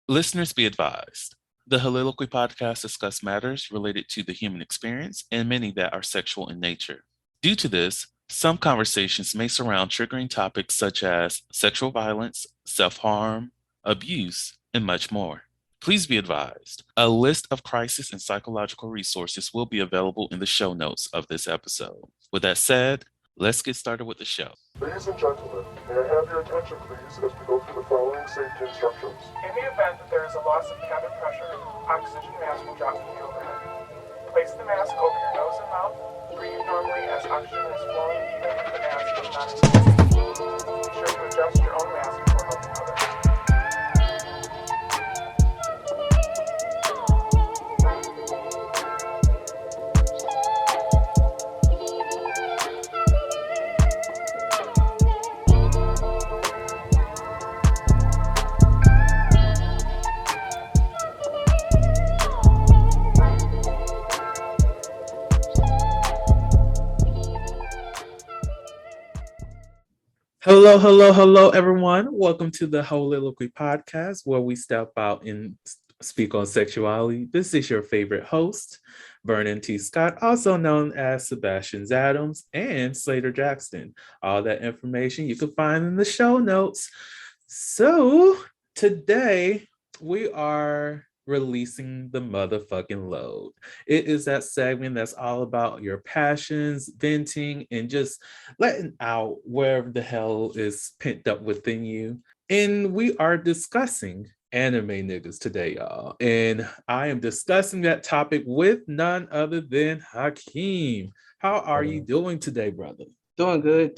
Listeners be advised. The Soliloquy podcast discuss matters related to the human experience and many that are sexual in nature. Due to this, some conversations may surround triggering topics such as sexual violence, self-harm, abuse, and much more. Please be advised, a list of crisis and psychological resources will be available in the show notes of this episode. With that said, let's get started with the show. Ladies and gentlemen, may I have your attention please as we go through the following safety instructions. In the event that there is a loss of cabin pressure, oxygen mask will drop from the overhead. Place the mask over your nose and mouth. Breathe normally as oxygen is flowing even if the mask is not inflated. Be sure to adjust your own mask before helping others. Hello, everyone. Welcome to the Soliloquy podcast, where we step out and speak on sexuality. This is your favorite host, Vernon T. Scott, also known as Sebastian Adams and Slaytor Jackson. All that information you can find in the show notes. So today we are releasing the motherfucking load. It is that segment that's all about your passions, venting, and just letting out wherever the hell is pent up within you. And we are discussing anime niggas today, y'all. And I am discussing that topic with none other than Hakeem. How are you doing today, brother? Doing good,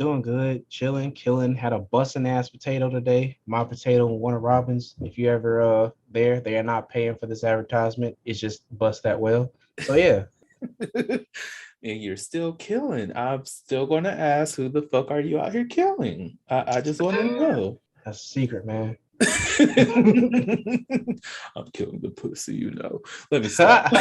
chilling, killing. Had a busting ass potato today. My potato and Warner Robins. If you ever there, they are not paying for this advertisement. It's just bust that well. So yeah. And you're still killing. I'm still gonna ask, who the fuck are you out here killing? I just want to know. That's a secret, man. I'm killing the pussy, you know. Let me stop.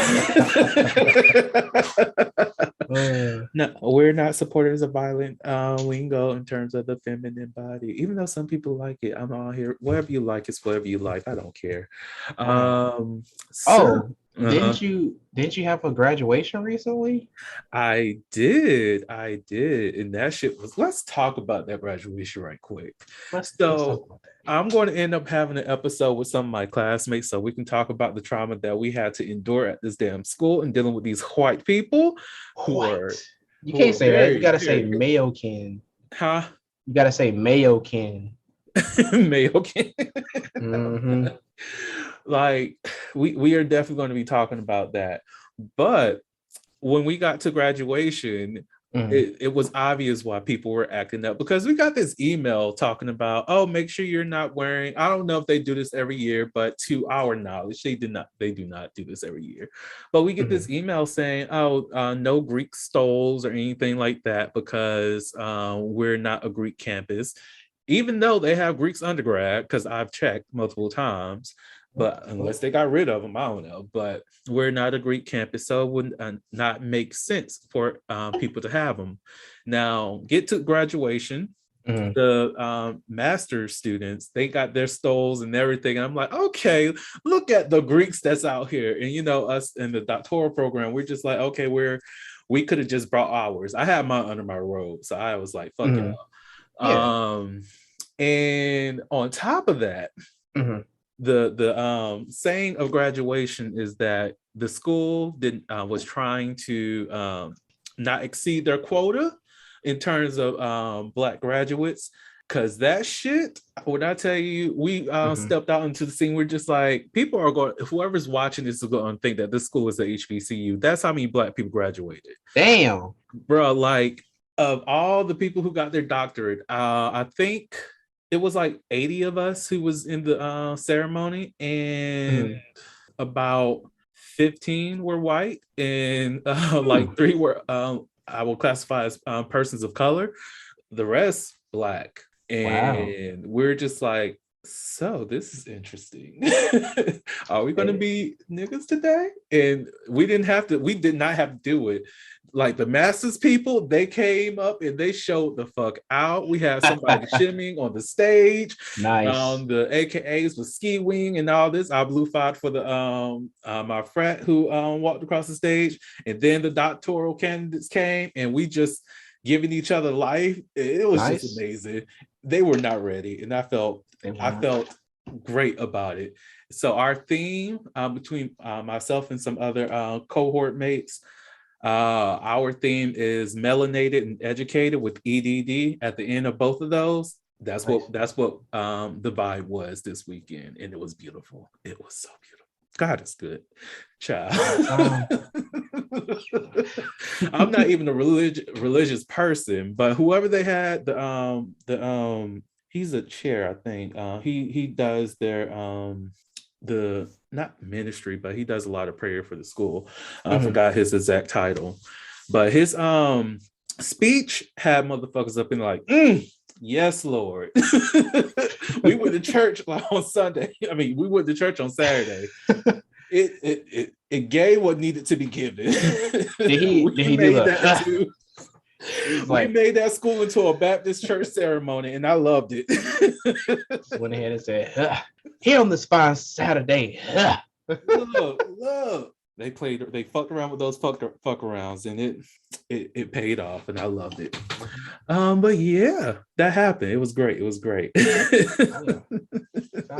No, we're not supporters of violent lingo in terms of the feminine body, even though some people like it. I'm all here. Whatever you like is whatever you like. I don't care. Didn't you have a graduation recently? I did, and that shit was. Let's talk about that graduation right quick. Let's talk about that. I'm going to end up having an episode with some of my classmates so we can talk about the trauma that we had to endure at this damn school and dealing with these white people who are. You can't say that. You gotta say Mayo-kin. Huh? You gotta say Mayo-kin. Mayo-kin. Mm-hmm. Like we are definitely going to be talking about that. But when we got to graduation, it was obvious why people were acting up, because we got this email talking about, oh, make sure you're not wearing, I don't know if they do this every year, but to our knowledge, they do not do this every year. But we get this email saying, oh, no Greek stoles or anything like that, because we're not a Greek campus, even though they have Greeks undergrad, because I've checked multiple times. But unless they got rid of them, I don't know. But we're not a Greek campus, so it would not make sense for people to have them. Now, get to graduation. The master's students, they got their stoles and everything. And I'm like, okay, look at the Greeks that's out here. And, you know, us in the doctoral program, we're just like, okay, we could have just brought ours. I had mine under my robe. So I was like, fuck it. Yeah. And on top of that, the saying of graduation is that the school was trying to not exceed their quota in terms of Black graduates, because that shit, when I tell you, we stepped out into the scene, we're just like, people are going, whoever's watching this is going to think that this school is the HBCU. That's how many Black people graduated. Damn, bro. Like, of all the people who got their doctorate, I think it was like 80 of us who was in the ceremony, and about 15 were white, and like 3 were I will classify as persons of color. The rest Black. And we're just like, so this is interesting. Are we going to be niggas today? And we did not have to do it. like the Masters people, they came up and they showed the fuck out. We had somebody shimmying on the stage. Nice. The AKAs with ski wing and all this. I blue fired for the my frat who walked across the stage, and then the doctoral candidates came, and we just giving each other life. It was just amazing. They were not ready, and I felt great about it. So our theme between myself and some other cohort mates, our theme is melanated and educated with EDD at the end of both of those. That's what the vibe was this weekend, and it was beautiful. It was so beautiful. God is good, child. I'm not even a religious person, but whoever they had, he's a chair, I think. He does their the not ministry, but he does a lot of prayer for the school. I forgot his exact title, but his speech had motherfuckers up in like, yes, Lord. We went to church on Sunday. I mean, we went to church on Saturday. It gave what needed to be given. We made that school into a Baptist church ceremony, and I loved it. Went ahead and said, "Here on this fine Saturday." Look. They fucked around with those fuck arounds, and it paid off, and I loved it. But yeah, that happened. It was great. Sounds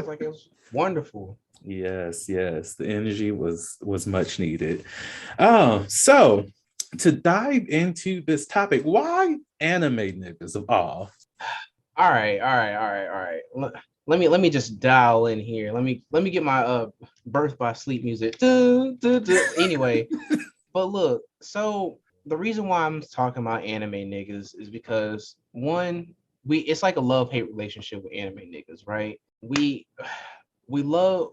like it was wonderful. Yes. The energy was much needed. So to dive into this topic, why anime niggas of all? All right. Let me just dial in here. Let me get my Birth by Sleep music. Anyway, but look, so the reason why I'm talking about anime niggas is because one, it's like a love-hate relationship with anime niggas, right? We love,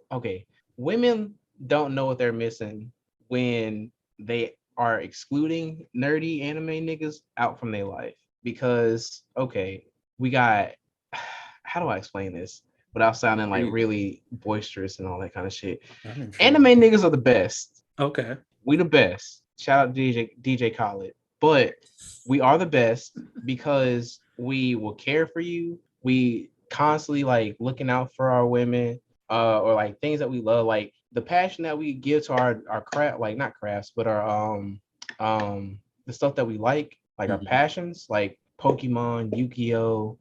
women don't know what they're missing when they are excluding nerdy anime niggas out from their life. Because we got, how do I explain this without sounding like really boisterous and all that kind of shit? Anime niggas are the best. Okay. We the best. Shout out to DJ Khaled. But we are the best because we will care for you. We constantly like looking out for our women, or like things that we love, like the passion that we give to our craft, like not crafts, but our the stuff that we like our passions, like Pokemon, Yu-Gi-Oh,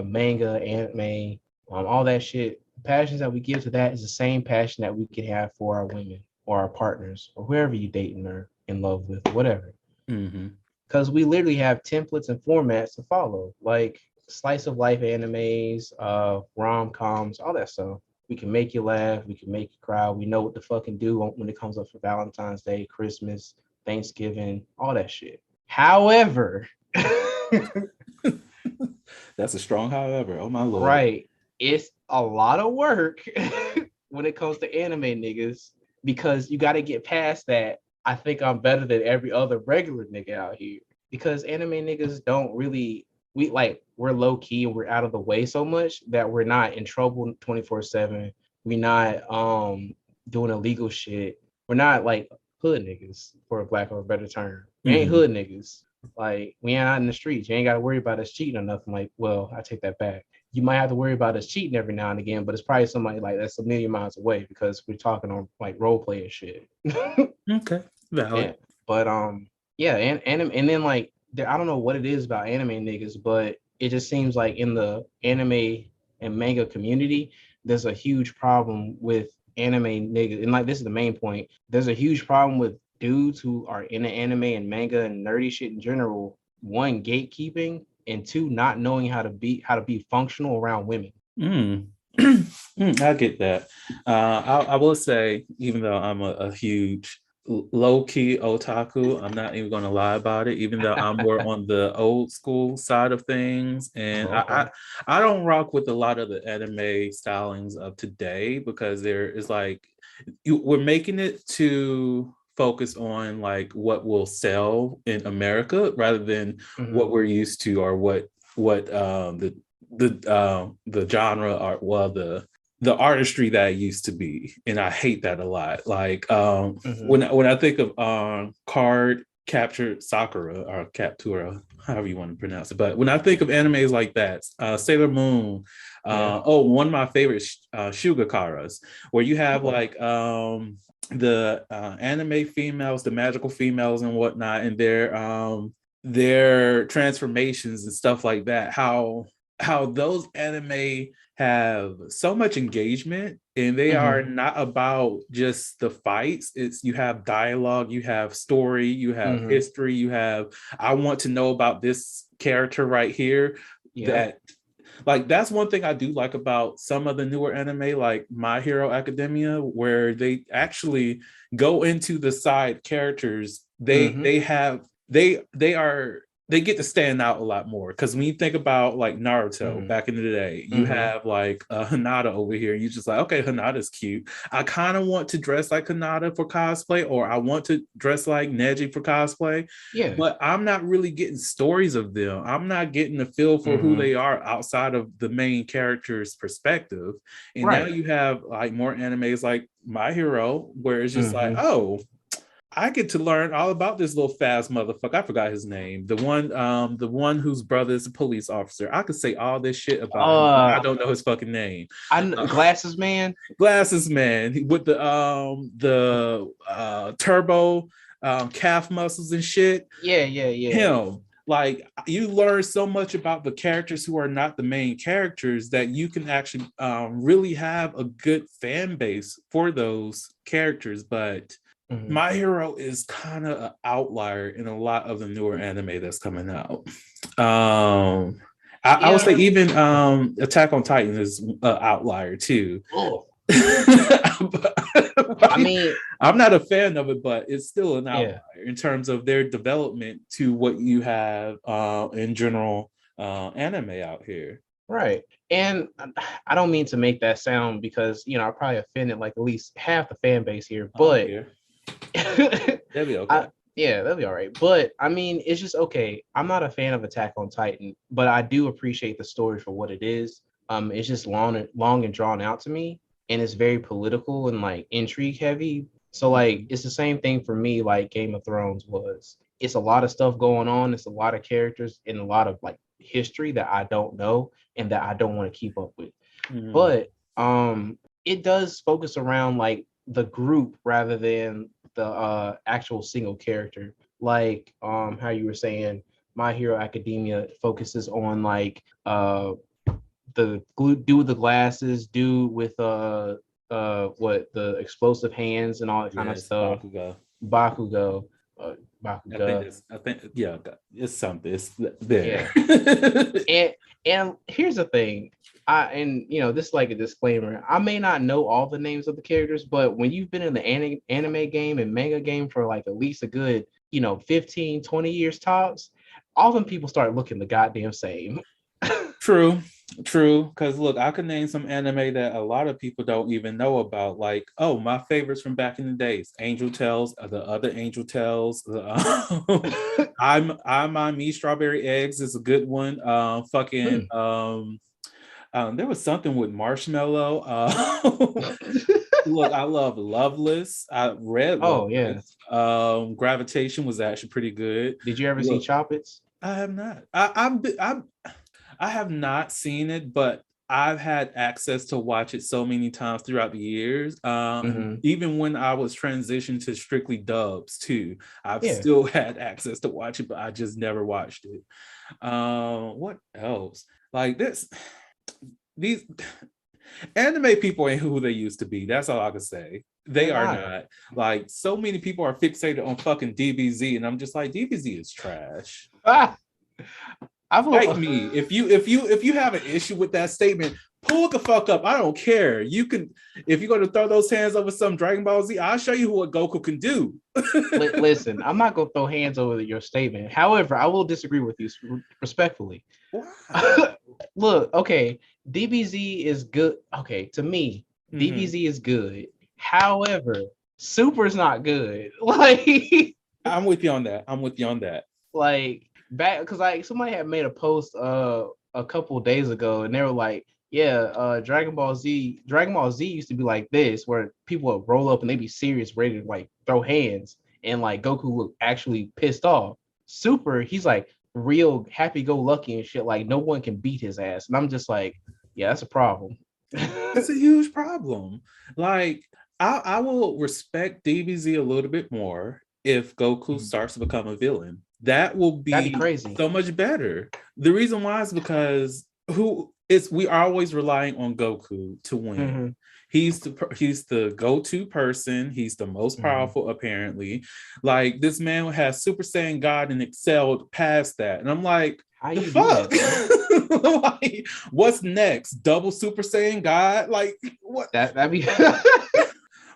manga, anime, all that shit. Passions that we give to that is the same passion that we can have for our women or our partners or whoever you dating or in love with, whatever. Because we literally have templates and formats to follow, like slice of life animes, rom-coms, all that stuff. We can make you laugh, we can make you cry. We know what to fucking do when it comes up for Valentine's Day, Christmas, Thanksgiving, all that shit. However, that's a strong however. Oh my Lord. Right. It's a lot of work when it comes to anime niggas, because you got to get past that. I think I'm better than every other regular nigga out here, because anime niggas don't really, we're low key and we're out of the way so much that we're not in trouble 24/7. We're not doing illegal shit. We're not like hood niggas, for lack of a better term. We ain't hood niggas. Like, we ain't out in the streets. You ain't got to worry about us cheating or nothing. Like, well, I take that back. You might have to worry about us cheating every now and again, but it's probably somebody like that's a million miles away, because we're talking on like role play and shit. Okay, valid. Yeah. But and then like I don't know what it is about anime niggas, but it just seems like in the anime and manga community, there's a huge problem with anime niggas, and like this is the main point. There's a huge problem with dudes who are in the anime and manga and nerdy shit in general. One, gatekeeping, and two, not knowing how to be functional around women. I get that. I will say, even though I'm a huge low-key otaku, I'm not even going to lie about it, even though I'm more on the old school side of things, and I don't rock with a lot of the anime stylings of today, because there is like we're making it to focus on like what will sell in America rather than what we're used to, or what the genre or the artistry that it used to be. And I hate that a lot. Like when I think of card captured Sakura or Captura, however you want to pronounce it. But when I think of animes like that, Sailor Moon, one of my favorite Shugakaras, where you have like the anime females, the magical females and whatnot, and their transformations and stuff like that. How those anime have so much engagement, and they are not about just the fights. It's you have dialogue, you have story, you have history, you have I want to know about this character right here. That like that's one thing I do like about some of the newer anime, like My Hero Academia, where they actually go into the side characters. They get to stand out a lot more, because when you think about like Naruto back in the day, you have like Hinata over here. You just like, okay, Hinata's cute. I kind of want to dress like Hinata for cosplay, or I want to dress like Neji for cosplay. Yeah, but I'm not really getting stories of them. I'm not getting a feel for who they are outside of the main character's perspective. And now you have like more animes like My Hero, where it's just like, oh, I get to learn all about this little fast motherfucker. I forgot his name. The one whose brother is a police officer. I could say all this shit about him. I don't know his fucking name. Glasses Man. Glasses Man with the turbo calf muscles and shit. Yeah. Him. Like, you learn so much about the characters who are not the main characters that you can actually really have a good fan base for those characters. But My Hero is kind of an outlier in a lot of the newer anime that's coming out. I would say even Attack on Titan is an outlier too. I mean, I'm not a fan of it, but it's still an outlier in terms of their development to what you have in general anime out here. Right. And I don't mean to make that sound, because I probably offended like at least half the fan base here, but that'll be okay. That'll be all right. But I mean, it's just okay. I'm not a fan of Attack on Titan, but I do appreciate the story for what it is. It's just long and drawn out to me, and it's very political and like intrigue heavy. So like it's the same thing for me like Game of Thrones was. It's a lot of stuff going on. It's a lot of characters and a lot of like history that I don't know and that I don't want to keep up with. But it does focus around like the group rather than the actual single character. Like how you were saying, My Hero Academia focuses on like the dude with the glasses, dude with what the explosive hands and all that kind of stuff. Bakugo. I think it's something. It's there. And here's the thing. This is like a disclaimer. I may not know all the names of the characters, but when you've been in the anime game and manga game for like at least a good, 15, 20 years tops, all them people start looking the goddamn same. True. Because look, I could name some anime that a lot of people don't even know about. Like, my favorites from back in the days: Angel Tales, the other Angel Tales. I'm Me Strawberry Eggs is a good one. There was something with Marshmallow. Look, I love Loveless. I read Loveless. Gravitation was actually pretty good. Did you ever see Choppets? I have not. I have not seen it, but I've had access to watch it so many times throughout the years. Even when I was transitioned to strictly dubs too, I've still had access to watch it, but I just never watched it. What else? Like this? These anime people ain't who they used to be. That's all I can say. They are not. Like, so many people are fixated on fucking DBZ, and I'm just like, DBZ is trash. Fight me if you have an issue with that statement. Pull the fuck up. I don't care. You can, if you're going to throw those hands over some Dragon Ball Z, I'll show you what Goku can do. Listen, I'm not going to throw hands over your statement. However, I will disagree with you respectfully. Wow. Look, okay, DBZ is good. Okay, to me, DBZ is good. However, Super's not good. Like, I'm with you on that. Like, back, because like somebody had made a post a couple of days ago, and they were like, Dragon Ball Z used to be like this, where people would roll up and they'd be serious, ready to like throw hands, and like Goku looked actually pissed off. Super, he's like real happy-go-lucky and shit. Like no one can beat his ass, and I'm just like, yeah, that's a problem. It's a huge problem. Like, I will respect DBZ a little bit more if Goku starts to become a villain. That will That'd be crazy. so much better. The reason why is because we are always relying on Goku to win. Mm-hmm. He's the go-to person. He's the most powerful, apparently. Like, this man has Super Saiyan God and excelled past that. And I'm like, How the you fuck? do that? Like, what's next? Double Super Saiyan God? Like, what? That'd be.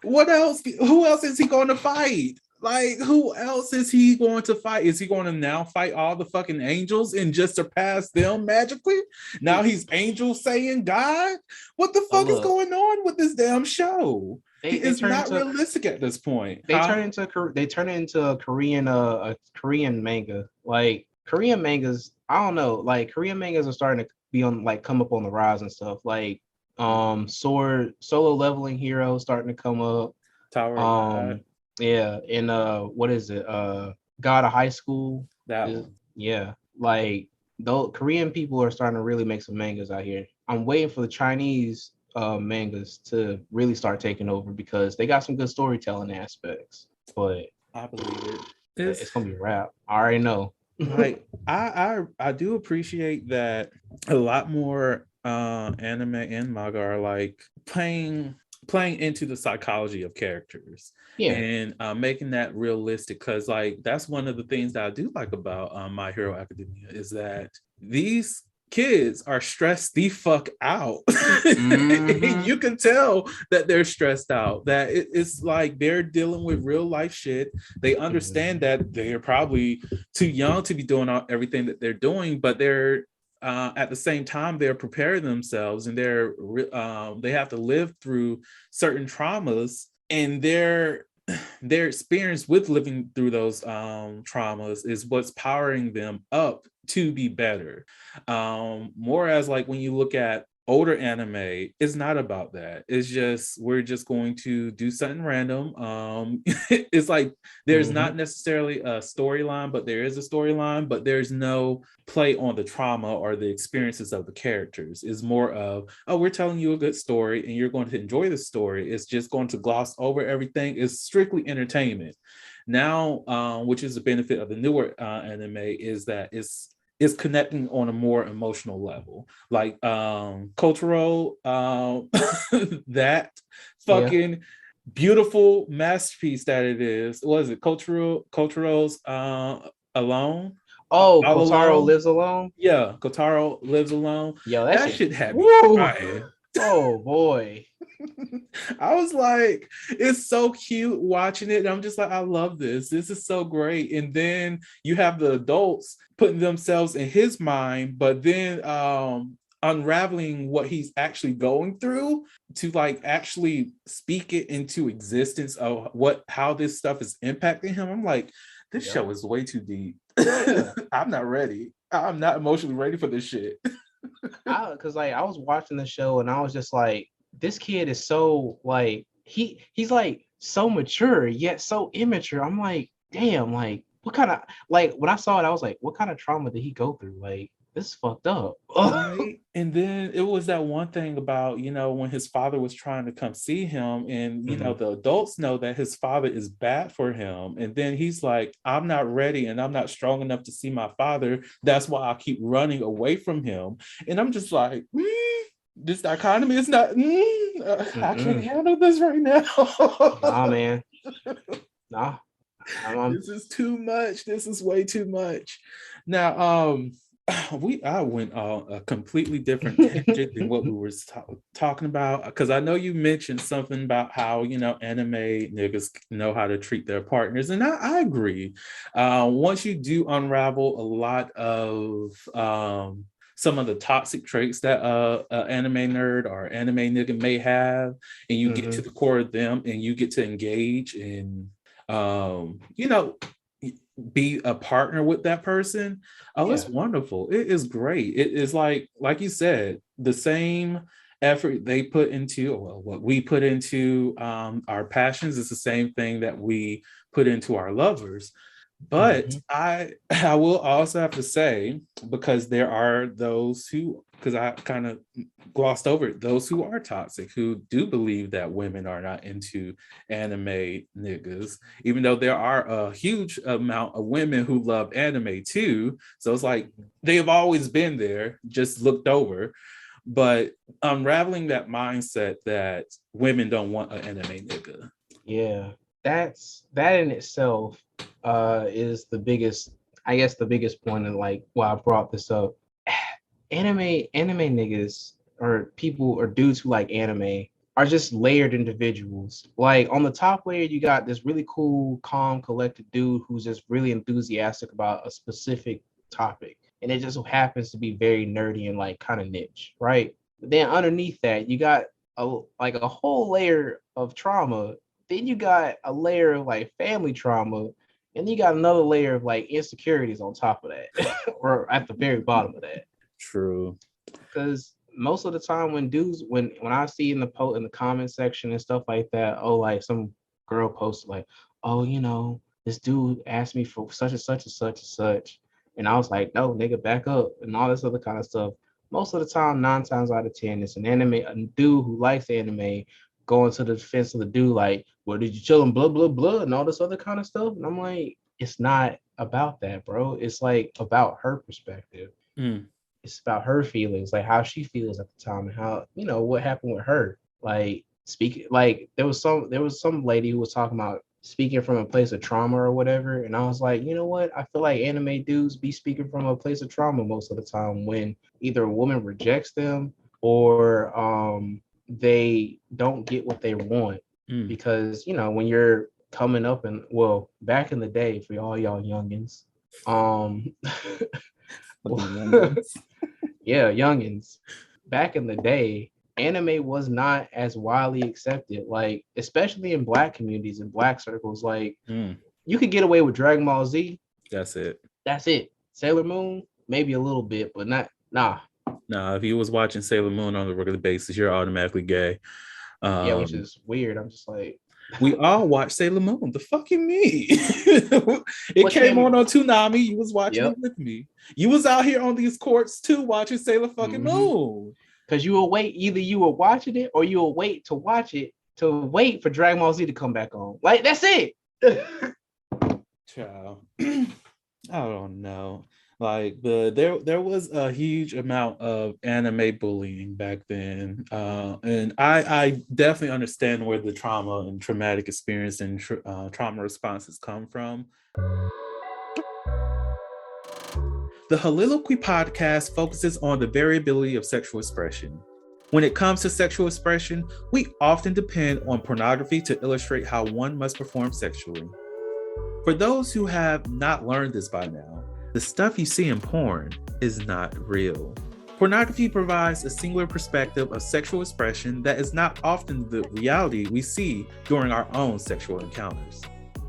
What else? Who else is he going to fight? Like, who else is he going to fight? Is he going to now fight all the fucking angels and just surpass them magically? Now he's Angel Saiyan God? What the fuck is going on with this damn show? It's not realistic at this point. They turn it into a Korean manga. Like Korean mangas, I don't know. Like Korean mangas are starting to be on like come up on the rise and stuff. Like Sword Solo Leveling Hero starting to come up. Tower of God. Yeah, and what is it? God of High School. That one. Yeah, like those Korean people are starting to really make some mangas out here. I'm waiting for the Chinese mangas to really start taking over because they got some good storytelling aspects. But I believe it. It's gonna be a wrap. I already know. Like I do appreciate that a lot more anime and manga are like playing into the psychology of characters, and making that realistic, because like that's one of the things that I do like about My Hero Academia is that these kids are stressed the fuck out. You can tell that they're stressed out, that it's like they're dealing with real life shit. They understand that they're probably too young to be doing everything that they're doing, but they're at the same time they're preparing themselves, and they have to live through certain traumas, and their experience with living through those traumas is what's powering them up to be better. More as like when you look at older anime, it's not about that. It's just we're just going to do something random. It's like there's not necessarily a storyline, but there is a storyline, but there's no play on the trauma or the experiences of the characters. It's more of, oh, we're telling you a good story and you're going to enjoy the story. It's just going to gloss over everything. It's strictly entertainment. Now, which is the benefit of the newer anime, is that it's connecting on a more emotional level, like cultural that fucking beautiful masterpiece that it is. What is it? Cultural's Alone. Oh, Kotaro Lives Alone. Yeah, Kotaro Lives Alone. Yo, that shit had me crying. Oh boy. I was like, it's so cute watching it. And I'm just like, I love this. This is so great. And then you have the adults putting themselves in his mind, but then unraveling what he's actually going through to like actually speak it into existence of how this stuff is impacting him. I'm like, this show is way too deep. I'm not ready. I'm not emotionally ready for this shit. Because like I was watching the show and I was just like, this kid is so like he's like so mature yet so immature. I'm like, damn, like what kind of, like when I saw it, I was like, what kind of trauma did he go through? Like, this is fucked up. Right? And then it was that one thing about, when his father was trying to come see him, and the adults know that his father is bad for him, and then he's like, I'm not ready and I'm not strong enough to see my father. That's why I keep running away from him. And I'm just like, this dichotomy is not, I can't handle this right now. Nah, man. Nah. This is too much. This is way too much. Now, I went on a completely different tangent than what we were talking about, because I know you mentioned something about how anime niggas know how to treat their partners, and I agree. Once you do unravel a lot of some of the toxic traits that anime nerd or anime nigga may have, and you get to the core of them, and you get to engage and be a partner with that person. It's wonderful. It is great. It is like you said, the same effort they put into, well, what we put into our passions is the same thing that we put into our lovers. But I will also have to say, because there are those who, because I kind of glossed over it, those who are toxic, who do believe that women are not into anime niggas, even though there are a huge amount of women who love anime too. So it's like they have always been there, just looked over. But unraveling that mindset that women don't want an anime nigga. Yeah, that in itself is the biggest, I guess, the biggest point of like why I brought this up. Anime niggas or people or dudes who like anime are just layered individuals. Like on the top layer, you got this really cool, calm, collected dude who's just really enthusiastic about a specific topic. And it just so happens to be very nerdy and like kind of niche, right? But then underneath that, you got a whole layer of trauma. Then you got a layer of like family trauma, and you got another layer of like insecurities on top of that, or at the very bottom of that. True. Because most of the time when dudes, when I see in the comment section and stuff like that, oh, like some girl posts like, oh, you know, this dude asked me for such and such and such and such. And I was like, no, nigga, back up, and all this other kind of stuff. Most of the time, 9 times out of 10, it's an anime, a dude who likes anime going to the defense of the dude, like, well, did you chill him, blah, blah, blah, and all this other kind of stuff. And I'm like, it's not about that, bro. It's like about her perspective. It's about her feelings, like how she feels at the time and how, you know, what happened with her. Like speaking, like there was some lady who was talking about speaking from a place of trauma or whatever. And I was like, you know what? I feel like anime dudes be speaking from a place of trauma most of the time when either a woman rejects them or they don't get what they want. Because, you know, when you're coming up and, well, back in the day, for all y'all youngins, yeah, youngins. Back in the day, anime was not as widely accepted, like especially in black communities and black circles. Like you could get away with Dragon Ball Z. That's it. Sailor Moon, maybe a little bit, but nah. If you was watching Sailor Moon on a regular basis, you're automatically gay. Yeah, which is weird. I'm just like, we all watched Sailor Moon. The fuck you mean? It came on Toonami. You was watching it with me. You was out here on these courts too, watching Sailor fucking Moon. Because you will wait, either you were watching it or you will wait to watch it to wait for Dragon Ball Z to come back on. Like, that's it. Child. I don't know. Like there was a huge amount of anime bullying back then, and I definitely understand where the trauma and traumatic experience and trauma responses come from. The Holiloquy podcast focuses on the variability of sexual expression. When it comes to sexual expression, we often depend on pornography to illustrate how one must perform sexually. For those who have not learned this by now, the stuff you see in porn is not real. Pornography provides a singular perspective of sexual expression that is not often the reality we see during our own sexual encounters.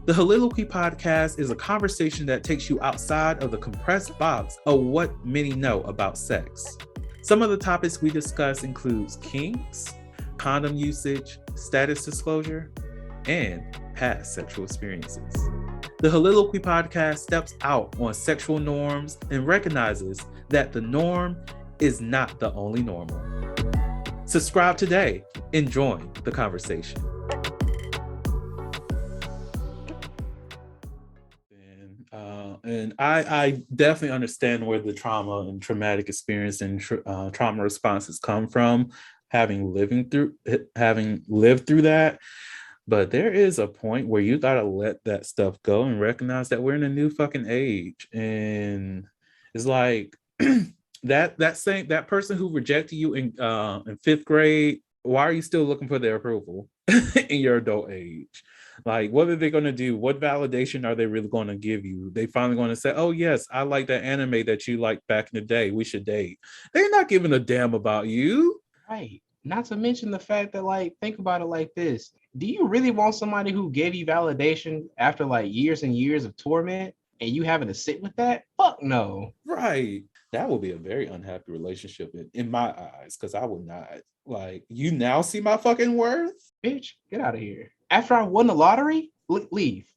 The Holiloquy podcast is a conversation that takes you outside of the compressed box of what many know about sex. Some of the topics we discuss includes kinks, condom usage, status disclosure, and past sexual experiences. The Holiloquy podcast steps out on sexual norms and recognizes that the norm is not the only normal. Subscribe today and join the conversation. And I definitely understand where the trauma and traumatic experience and trauma responses come from, having lived through that. But there is a point where you gotta let that stuff go and recognize that we're in a new fucking age. And it's like that person who rejected you in 5th grade, why are you still looking for their approval in your adult age? Like, what are they gonna do? What validation are they really gonna give you? They finally gonna say, oh yes, I like that anime that you liked back in the day. We should date. They're not giving a damn about you. Right. Not to mention the fact that, like, think about it like this. Do you really want somebody who gave you validation after like years and years of torment and you having to sit with that? Fuck no. Right. That would be a very unhappy relationship in my eyes, because I would not. Like, you now see my fucking worth? Bitch, get out of here. After I won the lottery, leave.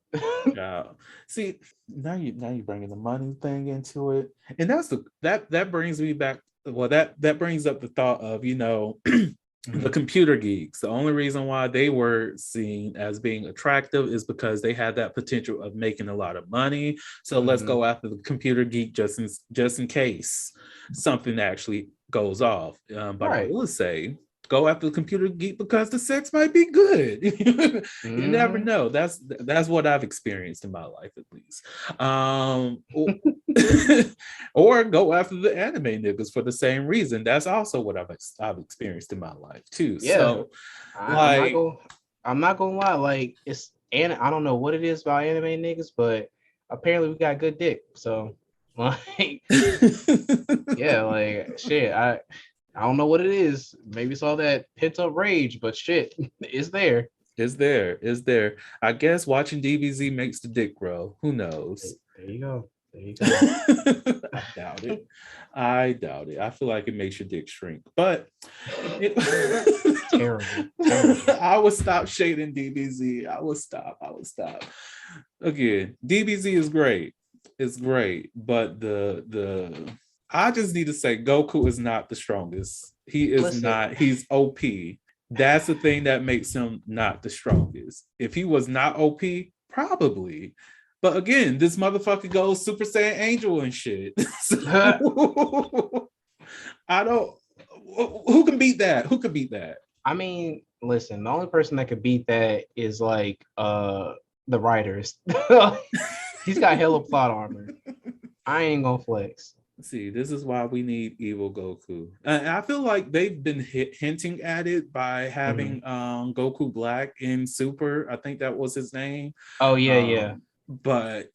Yeah. See, now you bringing the money thing into it. And that brings me back. Well, that brings up the thought of, the computer geeks. The only reason why they were seen as being attractive is because they had that potential of making a lot of money. So let's go after the computer geek just in case something actually goes off. But I will say, go after the computer geek because the sex might be good. You never know. That's what I've experienced in my life, at least. Or go after the anime niggas for the same reason. That's also what I've experienced in my life too. Yeah. So I'm not gonna lie, like I don't know what it is about anime niggas, but apparently we got good dick. So like yeah, like shit. I don't know what it is. Maybe it's all that pent up rage, but shit, it's there. It's there. I guess watching DBZ makes the dick grow. Who knows? There you go. I doubt it. I feel like it makes your dick shrink, but terrible. I would stop shading DBZ. I would stop. Again, DBZ is great. It's great, but I just need to say Goku is not the strongest. He is not. He's OP. That's the thing that makes him not the strongest. If he was not OP, probably. But again, this motherfucker goes Super Saiyan Angel and shit. I don't. Who can beat that? Who could beat that? I mean, listen, the only person that could beat that is like the writers. He's got hella plot armor. I ain't gonna flex. See, this is why we need evil Goku. And I feel like they've been hinting at it by having Goku Black in Super. I think that was his name. Oh yeah. But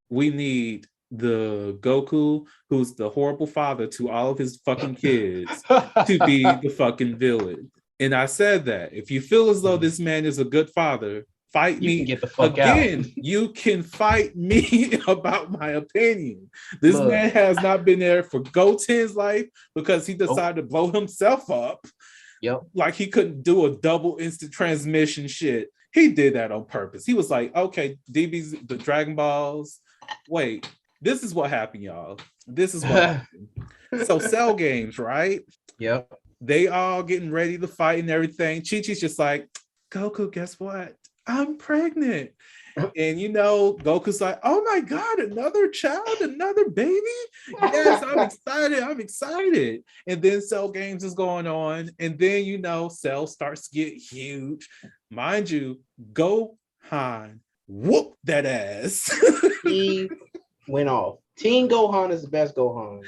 we need the Goku who's the horrible father to all of his fucking kids to be the fucking villain. And I said that if you feel as though this man is a good father, fight me. Can get the fuck again. Out. You can fight me about my opinion. This man has not been there for Goten's life because he decided to blow himself up. Yep. Like he couldn't do a double instant transmission shit. He did that on purpose. He was like, okay, DBZ, the Dragon Balls. Wait, this is what happened, y'all. This is what happened. So Cell Games, right? Yep. They all getting ready to fight and everything. Chi-Chi's just like, Goku, guess what? I'm pregnant. And Goku's like, oh my God, another child, another baby? Yes, I'm excited. And then Cell Games is going on. And then, Cell starts to get huge. Mind you, Gohan whoop that ass. He went off. Teen Gohan is the best Gohan.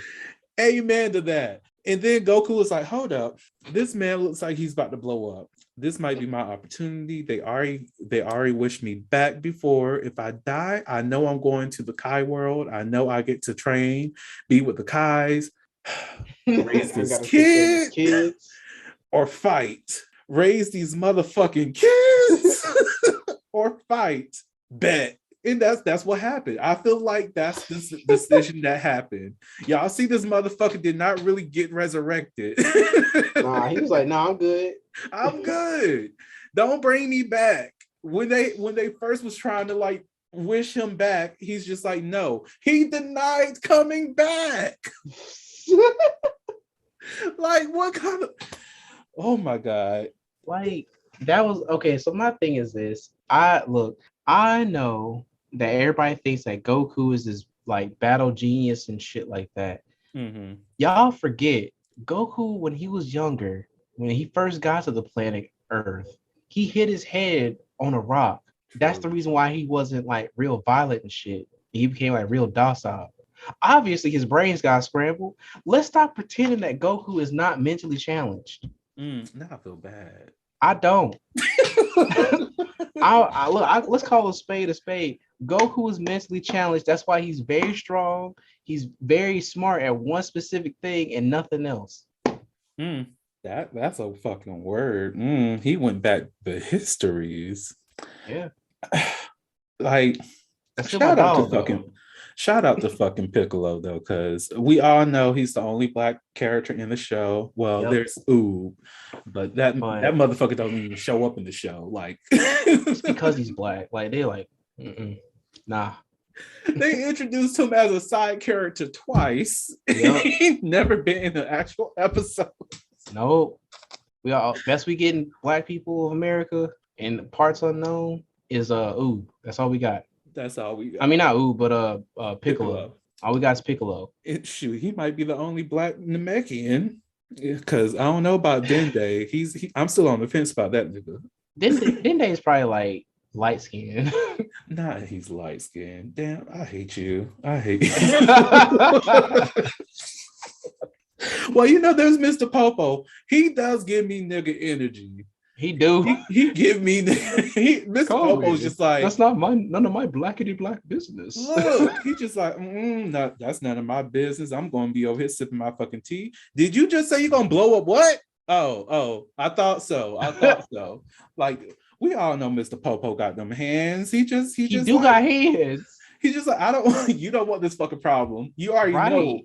Amen to that. And then Goku was like, hold up. This man looks like he's about to blow up. This might be my opportunity. They already wished me back before. If I die, I know I'm going to the Kai world. I know I get to train, be with the Kais, raise this kid, or fight. Raise these motherfucking kids or fight. Bet. And that's what happened. I feel like that's the decision that happened. Y'all see, this motherfucker did not really get resurrected. Nah, he was like, nah, I'm good. I'm good. Don't bring me back. When they first was trying to like wish him back, he's just like, no. He denied coming back. Like, what kind of... Oh my God. Like, that was okay. So my thing is this. I know that everybody thinks that Goku is this like battle genius and shit like that. Mm-hmm. Y'all forget Goku, when he was younger, when he first got to the planet Earth, he hit his head on a rock. That's the reason why he wasn't like real violent and shit. He became like real docile. Obviously, his brains got scrambled. Let's stop pretending that Goku is not mentally challenged. Now I feel bad. I don't. Let's call a spade a spade. Goku is mentally challenged. That's why he's very strong. He's very smart at one specific thing and nothing else. That's a fucking word. He went back the histories. Yeah. Like, shout out to Shout out to fucking Piccolo though, because we all know he's the only black character in the show. Well, Yep. there's Oob, but that motherfucker doesn't even show up in the show. Like It's because he's black. Like they're like, nah. They introduced him as a side character twice. Yep. He's never been in the actual episode. No, we all best we getting black people of America and parts unknown is Oob. That's all we got. That's all we got. I mean not Oob, but Piccolo. All we got is Piccolo. Shoot, he might be the only black Namekian. Because I don't know about Dende. I'm still on the fence about that nigga. Dende is probably like light skinned. Nah, he's light skinned. Damn, I hate you. I hate you. Well, there's Mr. Popo. He does give me nigga energy. He do. He give me Mr. Popo's just like, that's not none of my blackity black business. Look, he just like, no, that's none of my business. I'm gonna be over here sipping my fucking tea. Did you just say you're gonna blow up what? Oh, I thought so. Like, we all know Mr. Popo got them hands. He just got hands. He's just like, you don't want this fucking problem. You already know.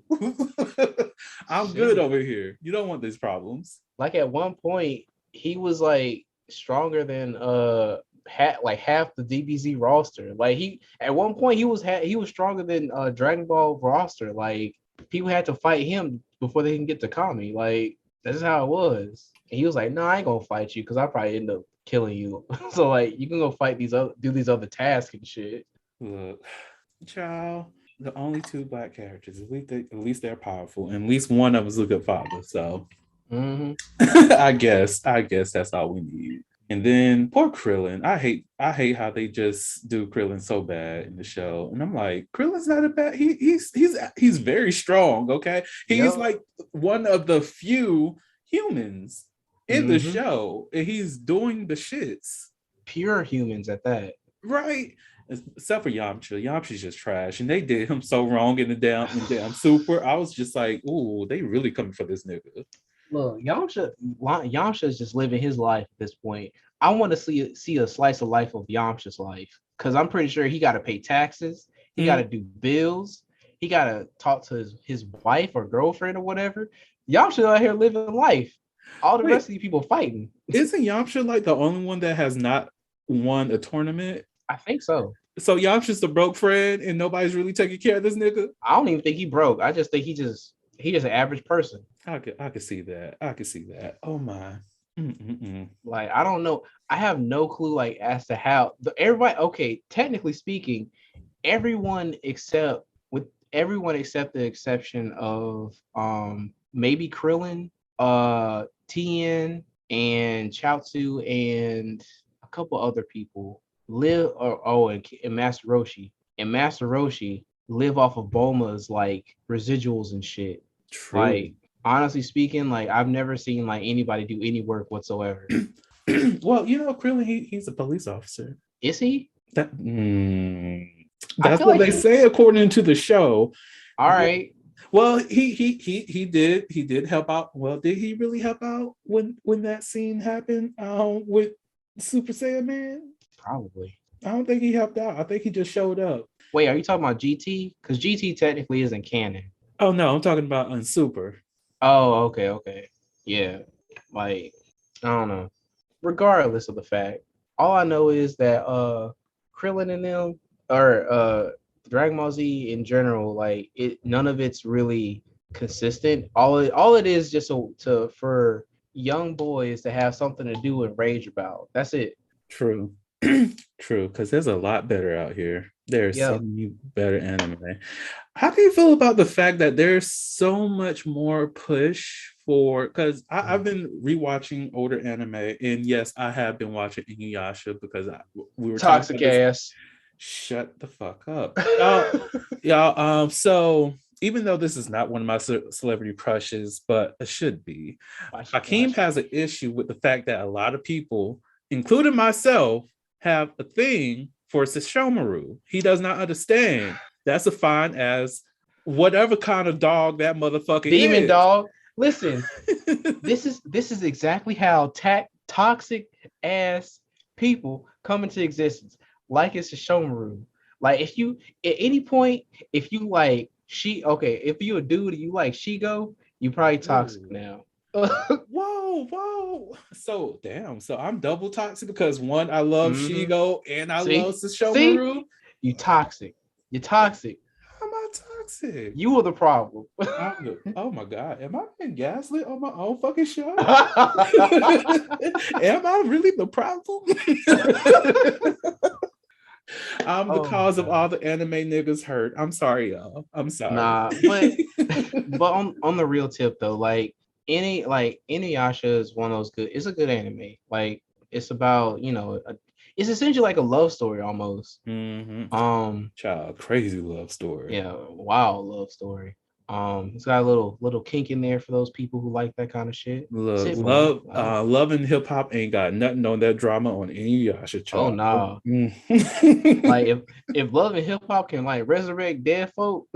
I'm good over here. You don't want these problems. Like at one point, he was like stronger than half the DBZ roster. Like at one point he was stronger than Dragon Ball roster. Like people had to fight him before they can get to Kami. Like that's how it was. And he was like, "No, I ain't gonna fight you because I'll probably end up killing you." So like you can go fight do these other tasks and shit. Look, child, the only two black characters. At least they're powerful, and at least one of them is a good father. So. Mm-hmm. I guess that's all we need. And then poor Krillin. I hate how they just do Krillin so bad in the show. And I'm like, Krillin's not a bad. He's very strong. Okay, he's like one of the few humans in the show, and he's doing the shits. Pure humans at that. Right. Except for Yamcha. Yamcha's just trash. And they did him so wrong in the damn Super. I was just like, ooh, they really coming for this nigga. Look, Yamcha is just living his life at this point. I want to see a slice of life of Yamcha's life. Because I'm pretty sure he got to pay taxes. He got to do bills. He got to talk to his wife or girlfriend or whatever. Yamcha out here living life. All the rest of these people fighting. Isn't Yamcha like the only one that has not won a tournament? I think so. So Yamcha's the broke friend and nobody's really taking care of this nigga? I don't even think he broke. I just think he just an average person. I could see that. I could see that. Oh my. Like, I don't know. I have no clue like as to how everybody. Okay, technically speaking, everyone except the exception of maybe Krillin, Tien, and Chaozu, and a couple other people and Master Roshi. And Master Roshi live off of Bulma's like residuals and shit. True. Like, honestly speaking, like I've never seen like anybody do any work whatsoever. Well, Krillin, he's a police officer. Is he? That's what they say according to the show. All right. Well, he did help out. Well, did he really help out when that scene happened with Super Saiyan Man? Probably. I don't think he helped out. I think he just showed up. Wait, are you talking about GT? Because GT technically isn't canon. Oh no, I'm talking about on Super. Oh, okay. Yeah. Like, I don't know. Regardless of the fact, all I know is that Krillin and them, or Dragon Ball Z in general, like none of it's really consistent. All it is just for young boys to have something to do and rage about. That's it. True. True, because there's a lot better out here. There's so many better anime. How do you feel about the fact that there's so much more push for? Because I've been rewatching older anime, and yes, I have been watching Inuyasha because we were toxic ass. Shut the fuck up, y'all. So even though this is not one of my celebrity crushes, but it should be, Hakeem has an issue with the fact that a lot of people, including myself, have a thing for Sesshomaru. He does not understand. That's defined as whatever kind of dog that motherfucker demon is. Dog. Listen, this is exactly how toxic ass people come into existence. Like it's Sesshomaru. Like if you at any point, if you like if you a dude and you like Shigo, you probably toxic Ooh. now. Whoa. So damn. So I'm double toxic because one, I love Mhm. Shigo and I love See, Sesshomaru. you toxic. You're toxic. How am I toxic? You are the problem. Oh my god, am I being gaslit on my own fucking show? Am I really the problem? I'm the Oh my cause of god. all the anime niggas hurt. I'm sorry, y'all. I'm sorry. Nah, but on the real tip though, like Inuyasha is one of those good. It's a good anime. Like it's about it's essentially like a love story almost. Mhm. Um, Child, crazy love story. yeah, wow, love story. It's got a little kink in there for those people who like that kind of shit. That's Look, it for me. love and hip hop ain't got nothing on that drama on any Yasha Oh child. nah. Mm. Like if love and hip hop can like resurrect dead folk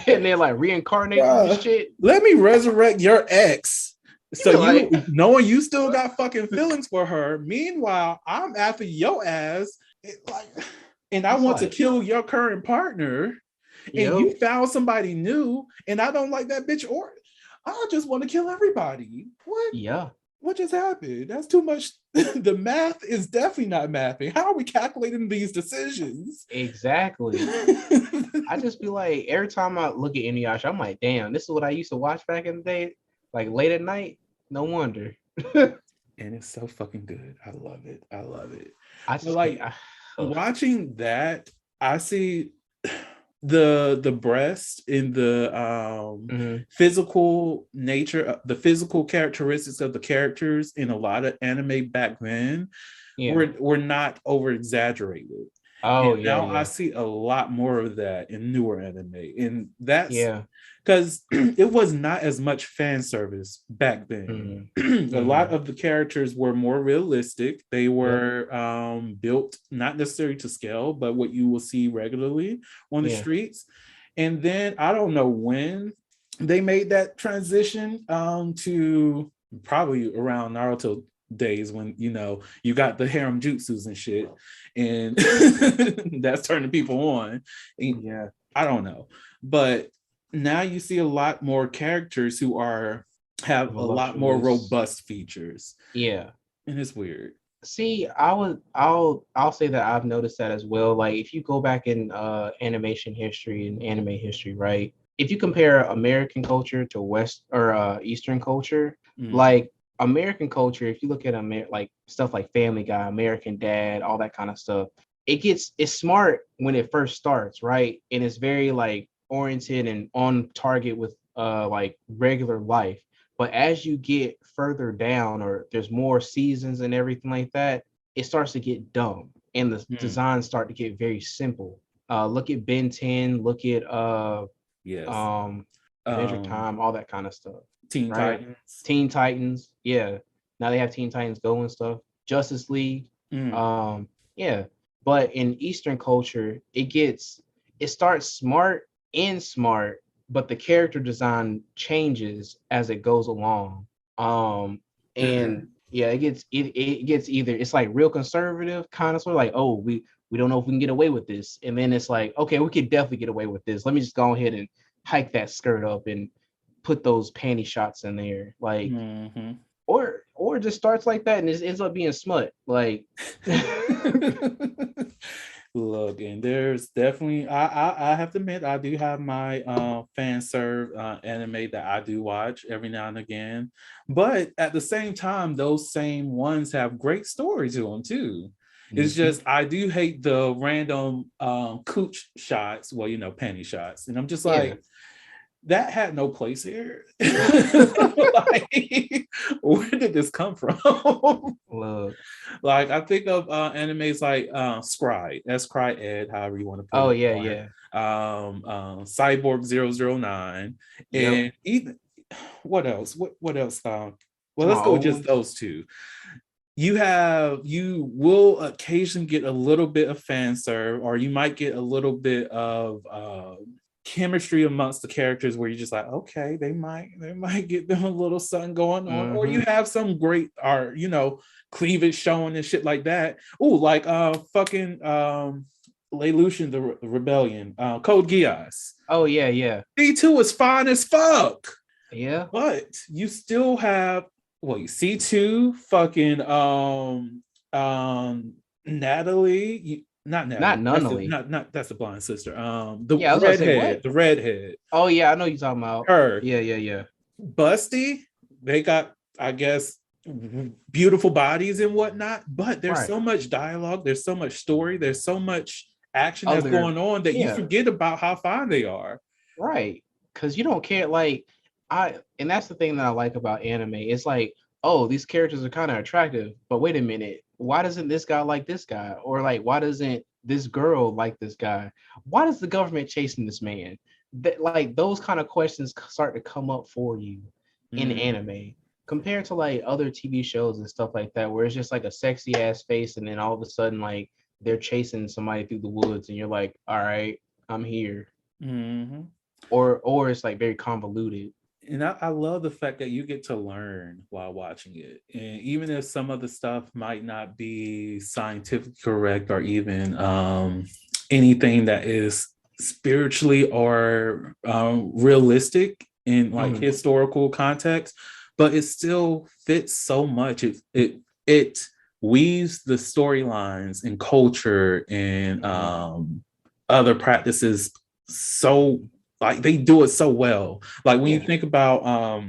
and then like reincarnate them and Bruh, shit, let me resurrect your ex. So like you knowing you still got fucking feelings for her. Meanwhile, I'm after your ass. And I it's want to like, kill your current partner. And yo, you found somebody new, and I don't like that bitch, or I just want to kill everybody. What? yeah, What just happened? That's too much. The math is definitely not mathing. How are we calculating these decisions? exactly. I just be like, every time I look at Inuyasha, I'm like, damn, this is what I used to watch back in the day, like late at night. No wonder. And it's so fucking good. I love it. I love it. I But just can't. like watching that, I see the breast in the Mhm. physical nature, the physical characteristics of the characters in a lot of anime back then Yeah. were not over exaggerated. Oh And yeah, now I yeah, see a lot more of that in newer anime. And that's yeah. because it was not as much fan service back then. Hmm. A lot Hmm. of the characters were more realistic. They Yep. were built not necessarily to scale, but what you will see regularly on the Yeah. streets. And then I don't know when they made that transition to probably around Naruto days when you got the harem jutsus and shit, and that's turning people on. And Yeah. I don't know, but now you see a lot more characters who have a lot more Voluptuous. robust features, Yeah. and it's weird. See, I'll say that I've noticed that as well. Like if you go back in animation history and anime history, right? If you compare American culture to West or Eastern culture, Mm, like American culture, if you look at like stuff like Family Guy, American Dad, all that kind of stuff, it's smart when it first starts, right? And it's very like oriented and on target with like regular life. But as you get further down, or there's more seasons and everything like that, it starts to get dumb, and the mm, designs start to get very simple. Look at Ben 10. Look at yes. um, Adventure um Time, all that kind of stuff, Teen right? Titans. Teen Titans, yeah. Now they have Teen Titans Go and stuff. Justice League, Mm, yeah. But in Eastern culture, it starts smart, but the character design changes as it goes along. And yeah, it gets either it's like real conservative, kind of sort of like, oh, we don't know if we can get away with this. And then it's like, okay, we could definitely get away with this. Let me just go ahead and hike that skirt up and put those panty shots in there. Like, mhm. or it just starts like that and it ends up being smut. Like Look, and there's definitely I have to admit I do have my fan serve anime that I do watch every now and again, but at the same time, those same ones have great stories to them too. It's Mhm. just I do hate the random cooch shots, well, panty shots, and I'm just Yeah. like, that had no place here. Like, where did this come from? Look. Like I think of animes like Scry, that's Cry Ed, however you want to put Oh it yeah, on. yeah. Cyborg 009, Yep. and even what else? What else? Well, To my let's go with old just ones. those two. You will occasionally get a little bit of fan serve, or you might get a little bit of chemistry amongst the characters where you're just like, okay, they might get them a little something going on, or you Mm-hmm. have some great art, cleavage showing and shit like that. Oh, like fucking Lelouch the Rebellion, Code Geass. Oh yeah. C2 is fine as fuck. Yeah. But you still have C2 fucking Natalie, not Not Natalie. Nunnally. Not that's the blind sister. Yeah, I was gonna say what? The redhead. Oh yeah, I know you're talking about Her. Yeah. Busty, they got, I guess, beautiful bodies and whatnot, but there's so much dialogue, there's so much story, there's so much action that's going on that you forget about how fine they are. Right. Because you don't care, and that's the thing that I like about anime. It's like, oh, these characters are kind of attractive, but wait a minute, why doesn't this guy like this guy? Or like, why doesn't this girl like this guy? Why is the government chasing this man? That, like, those kind of questions start to come up for you in anime compared to like other TV shows and stuff like that, where it's just like a sexy ass face, and then all of a sudden, like, they're chasing somebody through the woods, and you're like, all right, I'm here. Or it's like very convoluted. And I love the fact that you get to learn while watching it. And even if some of the stuff might not be scientifically correct, or even anything that is spiritually or realistic in like historical context, but it still fits so much. It weaves the storylines and culture and other practices so, like, they do it so well. Like when you think about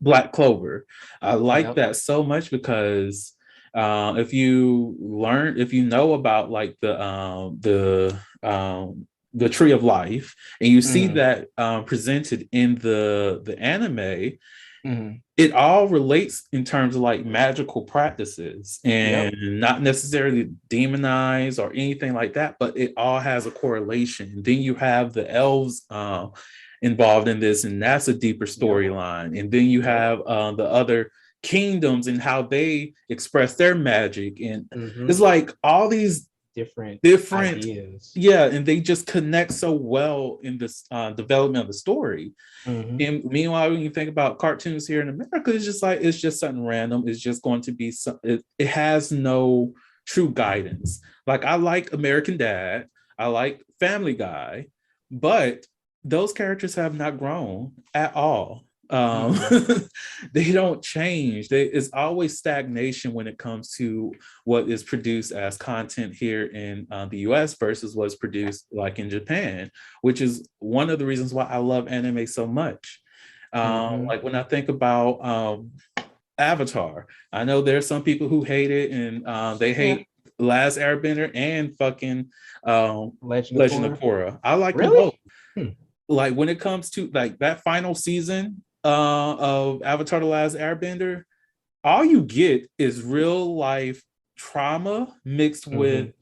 Black Clover, I like that so much because if you know about like the Tree of Life, and you see that presented in the anime, it all relates in terms of like magical practices, and not necessarily demonized or anything like that, but it all has a correlation. Then you have the elves involved in this, and that's a deeper storyline. And then you have the other kingdoms and how they express their magic, and it's like all these different ideas. And they just connect so well in this development of the story. And meanwhile, when you think about cartoons here in America, it's just something random. It's just going to be it has no true guidance. Like, I like American Dad, I like Family Guy, but those characters have not grown at all. They don't change. It's always stagnation when it comes to what is produced as content here in the US versus what's produced like in Japan, which is one of the reasons why I love anime so much. Like when I think about Avatar, I know there's some people who hate it, and they hate Last Airbender and fucking Legend of Korra. I like them both. Like when it comes to like that final season of Avatar: The Last Airbender, all you get is real life trauma mixed with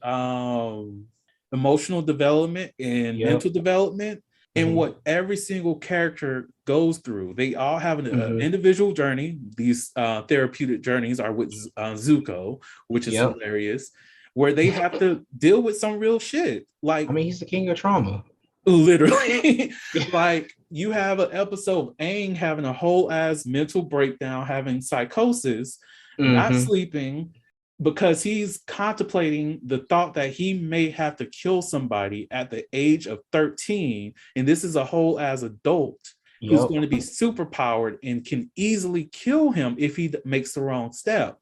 emotional development and mental development, and what every single character goes through. They all have an individual journey. These therapeutic journeys are with Zuko, which is hilarious, where they have to deal with some real shit. Like, I mean, he's the king of trauma. Literally. Like, you have an episode of Aang having a whole ass mental breakdown, having psychosis, not sleeping, because he's contemplating the thought that he may have to kill somebody at the age of 13. And this is a whole ass adult who's going to be super powered and can easily kill him if he makes the wrong step.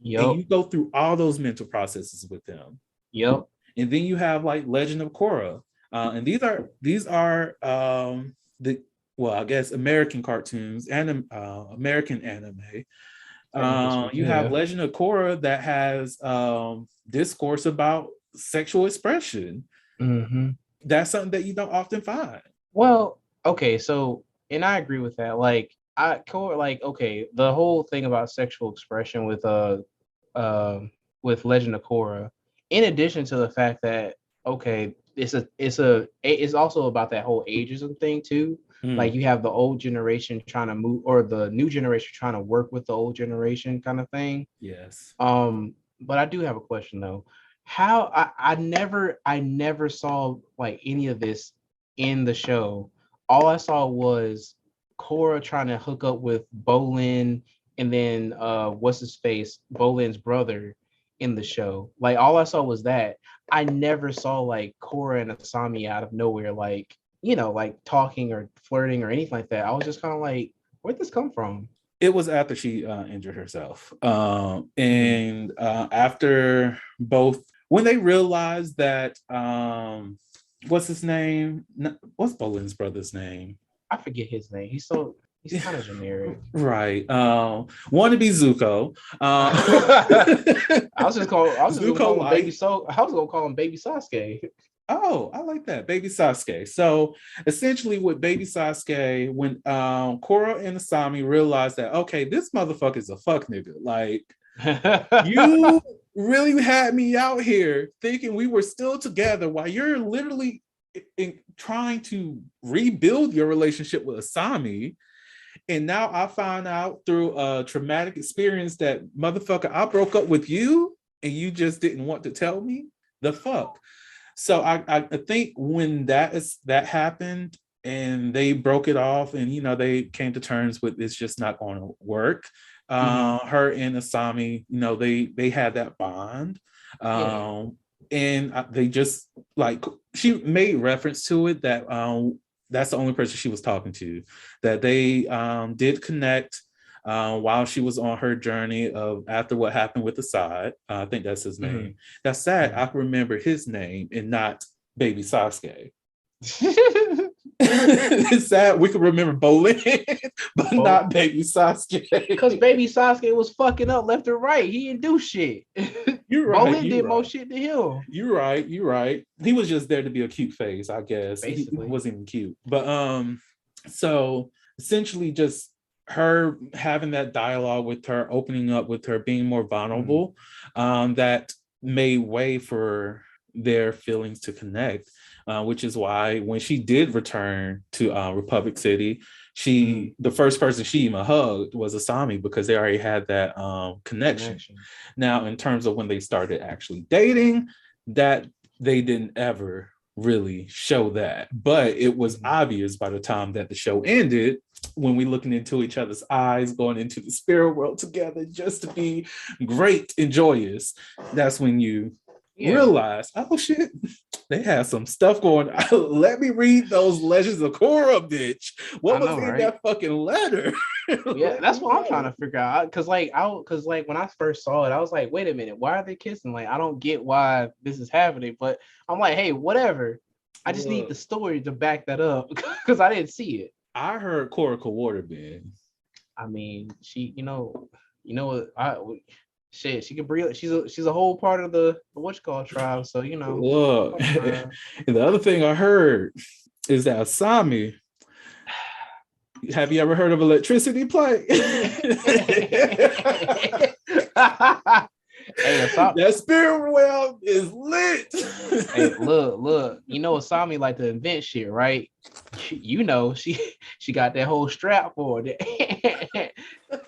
And you go through all those mental processes with him. And then you have like Legend of Korra. And these are I guess American cartoons and American anime. You have Legend of Korra that has discourse about sexual expression. That's something that you don't often find. Well, okay, so, and I agree with that. Like, the whole thing about sexual expression with Legend of Korra, in addition to the fact that it's also about that whole ageism thing too. Like, you have the old generation trying to move, or the new generation trying to work with the old generation kind of thing. Yes. But I do have a question though. How I never saw like any of this in the show. All I saw was Korra trying to hook up with Bolin, and then what's his face, Bolin's brother. in the show. Like all I saw was that. I never saw like Korra and Asami out of nowhere, like, you know, like talking or flirting or anything like that. I was just kind of like, where'd this come from? It was after she injured herself. And after both, when they realized that, what's his name? What's Bolin's brother's name? I forget his name. He's kind of generic. Right. Wannabe Zuko. I was just gonna Zuko call him Light. I was gonna call him Baby Sasuke. Oh, I like that. Baby Sasuke. So essentially with Baby Sasuke, when Korra and Asami realized that, okay, this motherfucker is a fuck nigga. Like, you really had me out here thinking we were still together while you're literally trying to rebuild your relationship with Asami. And now I found out through a traumatic experience that, motherfucker, I broke up with you and you just didn't want to tell me? The fuck? So I think when that happened and they broke it off and, you know, they came to terms with it's just not going to work. Her and Asami, you know, they had that bond. And they just, like, she made reference to it that that's the only person she was talking to, that they did connect while she was on her journey of after what happened with Assad. I think that's his name. That's sad. I can remember his name and not Baby Sasuke. It's sad we can remember Bolin, but not Baby Sasuke. Because Baby Sasuke was fucking up left and right. He didn't do shit. You're right. Bolin did more shit than him. You're right. He was just there to be a cute face, I guess. Basically. He wasn't even cute. But so essentially just her having that dialogue with her, opening up with her, being more vulnerable, that made way for their feelings to connect. Which is why when she did return to Republic City, the first person she even hugged was Asami, because they already had that connection. Now, in terms of when they started actually dating, that they didn't ever really show that, but it was obvious by the time that the show ended, when we looking into each other's eyes, going into the spirit world together just to be great and joyous. That's when you realize, oh shit, they had some stuff going on. Let me read those Legends of Korra, bitch. What was in that fucking letter? Yeah, that's what I'm trying to figure out. Cause like when I first saw it, I was like, wait a minute, why are they kissing? Like, I don't get why this is happening. But I'm like, hey, whatever. I just need the story to back that up because I didn't see it. I heard Korra could water bend. I mean, she, shit, she can breathe. She's a whole part of the tribe. So, you know. Look, and the other thing I heard is that Asami. Have you ever heard of electricity play? Hey, that spirit well is lit. Hey, look. You know Asami like to invent shit, right? You know she got that whole strap for it.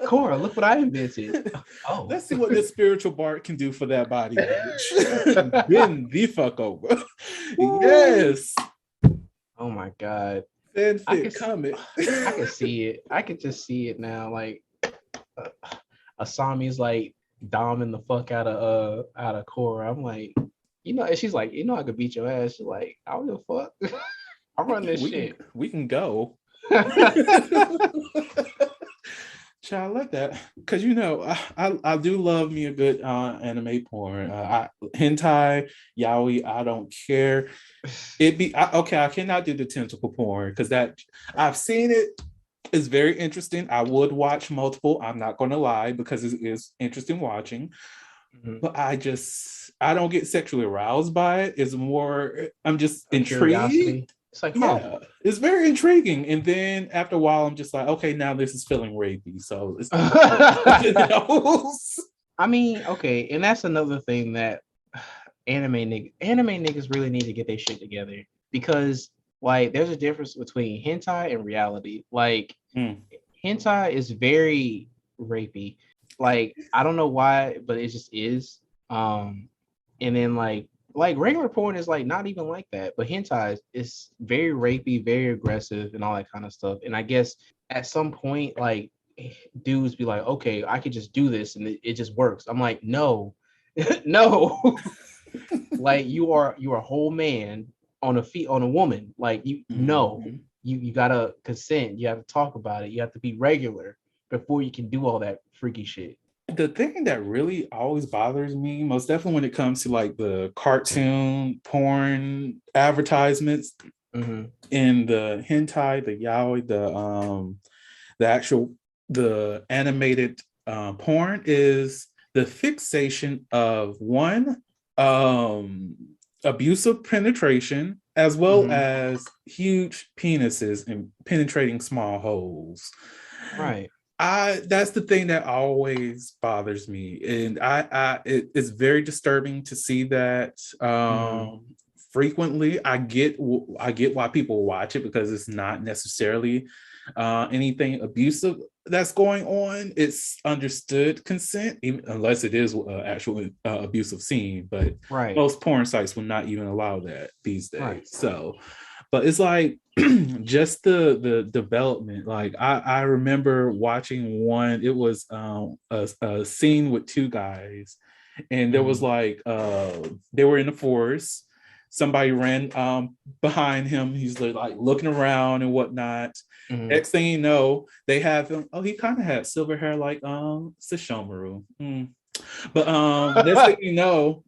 Korra, look what I invented. Oh, let's see what this spiritual bark can do for that body. Bend the fuck over. Yes. Oh my god. Fanfic coming. I can see it. I can just see it now. Like Asami's like doming the fuck out of Korra. I'm like, and she's like, I could beat your ass. She's like, I don't give a fuck. I'm running this shit. We can go. Child, like that, because I do love me a good anime porn. Hentai, yaoi, I don't care. I cannot do the tentacle porn because that I've seen it. It's very interesting. I would watch multiple. I'm not going to lie, because it is interesting watching. But I don't get sexually aroused by it. It's more, I'm just intrigued. Curiosity. It's like, it's very intriguing. And then after a while, I'm just like, okay, now this is feeling rapey. So it's I mean, okay, and that's another thing that anime niggas really need to get their shit together, because like there's a difference between hentai and reality. Like hentai is very rapey. Like I don't know why, but it just is. And then like regular porn is like not even like that, but hentai is very rapey, very aggressive, and all that kind of stuff. And I guess at some point, like dudes be like, okay, I could just do this and it just works. I'm like, no, No. Like you're a whole man on a woman. Like you no, Mhm. you gotta consent. You have to talk about it. You have to be regular before you can do all that freaky shit. The thing that really always bothers me, most definitely when it comes to like the cartoon porn advertisements Mm-hmm. in the hentai, the yaoi, the actual the animated porn is the fixation of one um abusive penetration as well Mm-hmm. as huge penises and penetrating small holes. Right. I That's the thing that always bothers me, and it's very disturbing to see that Mm-hmm. frequently. I get why people watch it because it's not necessarily anything abusive that's going on. It's understood consent, even, unless it is actual abusive scene. But Right. most porn sites will not even allow that these Right. days. So, but it's like just the development. Like I remember watching one. It was a scene with two guys, and there was Mm-hmm. like they were in the forest. Somebody ran behind him. He's like looking around and whatnot. Mm-hmm. Next thing you know, they have him. Oh, he kind of had silver hair like Sesshomaru. But next thing you know,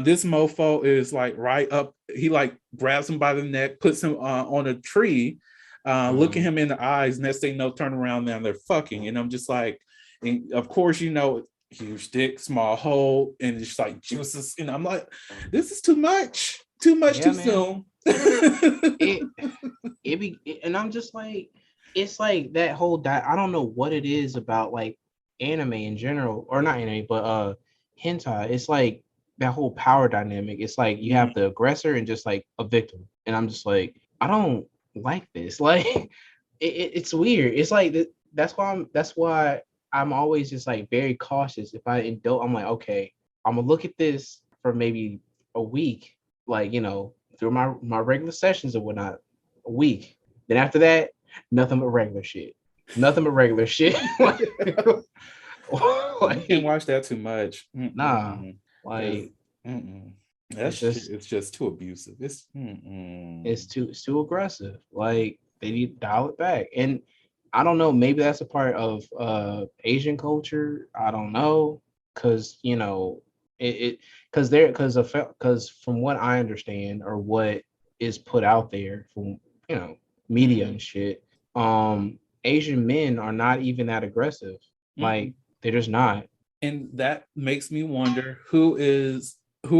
this mofo is like right up. He like grabs him by the neck, puts him on a tree, looking Mm-hmm. him in the eyes. Next thing you know, turn around now they're fucking, and I'm just like, and of course you know, huge dick, small hole, and it's like juices, and I'm like, this is too much Yeah, too man. soon. It and I'm just like, it's like that whole I don't know what it is about like anime in general, or not anime, but hentai. It's like that whole power dynamic. It's like you have the aggressor and just like a victim, and I'm just like, I don't like this. Like, it's weird. It's like that's why I'm always just like very cautious. If I indulge, I'm like, okay, I'm gonna look at this for maybe a week, like through my regular sessions or whatnot, a week. Then after that, nothing but regular shit. Nothing but regular shit. You can't Like, watch that too much. nah. Because Like, that's it's just it's just too abusive. it's too aggressive. Like, they need to dial it back. And I don't know, maybe that's a part of Asian culture. I don't know. Cause it because from what I understand, or what is put out there from you know media Mm-mm. and shit, Asian men are not even that aggressive. Mm-mm. Like, they're just not. And that makes me wonder who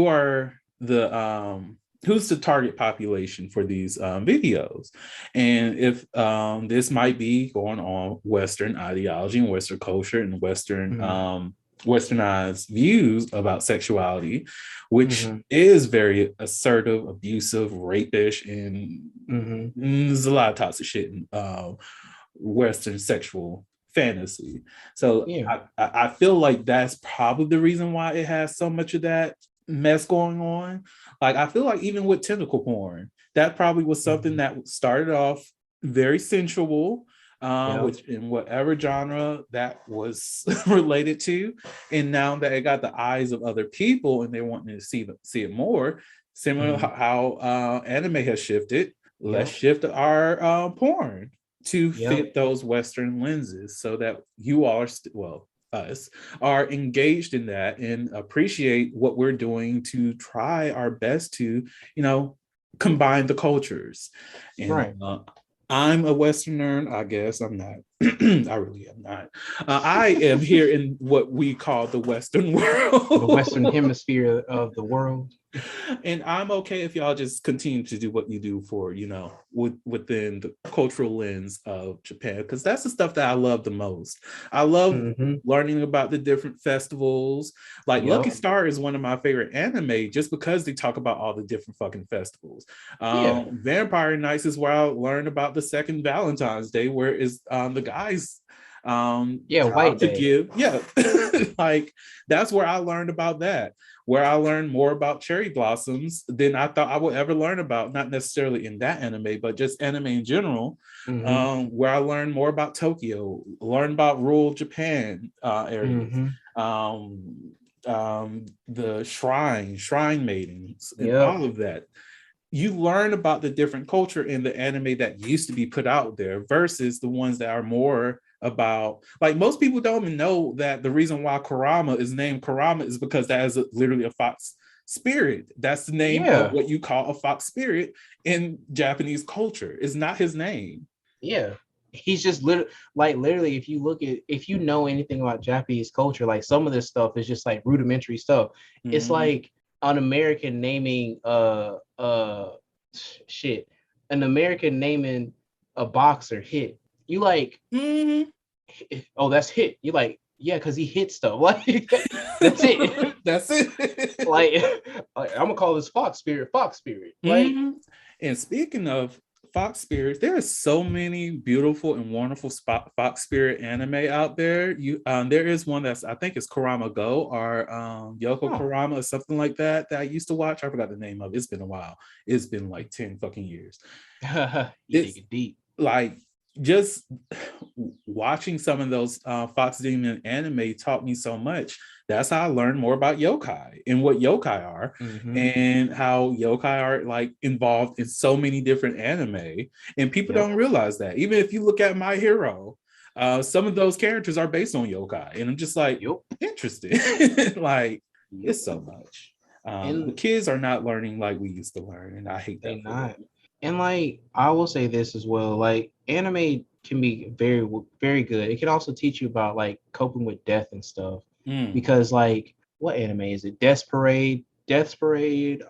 are the who's the target population for these videos, and if this might be going on Western ideology and Western culture and Western Mm-hmm. westernized views about sexuality, which Mm-hmm. is very assertive, abusive, rapish, and Mm-hmm. there's a lot of toxic shit in Western sexual fantasy. So Yeah. I feel like that's probably the reason why it has so much of that mess going on. Like I feel like even with tentacle porn, that probably was something Mm-hmm. that started off very sensual, Yep. which in whatever genre that was related to, and now that it got the eyes of other people and they want to see it more, similar Mm-hmm. to how anime has shifted. Let's Yep. shift our porn to Yep. fit those Western lenses so that you all are, us, are engaged in that and appreciate what we're doing to try our best to, combine the cultures. And Right. I'm a Westerner, I guess. I'm not. I really am not. I am here in what we call the Western The Western world. hemisphere of the world. And I'm okay if y'all just continue to do what you do for, within the cultural lens of Japan, because that's the stuff that I love the most. I love Mm-hmm. learning about the different festivals. Like Lucky Yep. Star is one of my favorite anime just because they talk about all the different fucking festivals. Yeah. Vampire Nights is where I learned about the second Valentine's Day, where is the guys Yeah. White job to Day. give. Yeah. Like that's where I learned about that, where I learned more about cherry blossoms than I thought I would ever learn about, not necessarily in that anime, but just anime in general, Mm-hmm. where I learned more about Tokyo, learned about rural Japan areas, Mm-hmm. um, the shrine maidens, and Yep. all of that. You learn about the different culture in the anime that used to be put out there versus the ones that are more about, like, most people don't even know that the reason why Kurama is named Kurama is because that is literally a fox spirit. That's the name of what you call a fox spirit in Japanese culture. It's not his name. Yeah. He's just literally, if you know anything about Japanese culture, like some of this stuff is just like rudimentary stuff. Mm-hmm. It's like an American naming an American naming a boxer Hit. You like, oh, that's Hit. You like, yeah, because he hit stuff. Like, that's it. That's it. Like, I'm gonna call this Fox Spirit. Like, and speaking of Fox Spirits, there are so many beautiful and wonderful Fox Spirit anime out there. There is one that's, I think it's Kurama Go or Yoko Kurama or something like that I used to watch. I forgot the name of it. It's been a while. It's been like 10 fucking years. It's deep. Like, just watching some of those Fox Demon anime taught me so much. That's how I learned more about yokai and what yokai are, and how yokai are like involved in so many different anime. And people don't realize that. Even if you look at My Hero, some of those characters are based on yokai. And I'm just like, interesting. Like, it's so much. The kids are not learning like we used to learn. And I hate that. They're not. And like, I will say this as well, like, anime can be very, very good. It can also teach you about like coping with death and stuff. Because like, what anime is it? Death Parade, Inuyasha.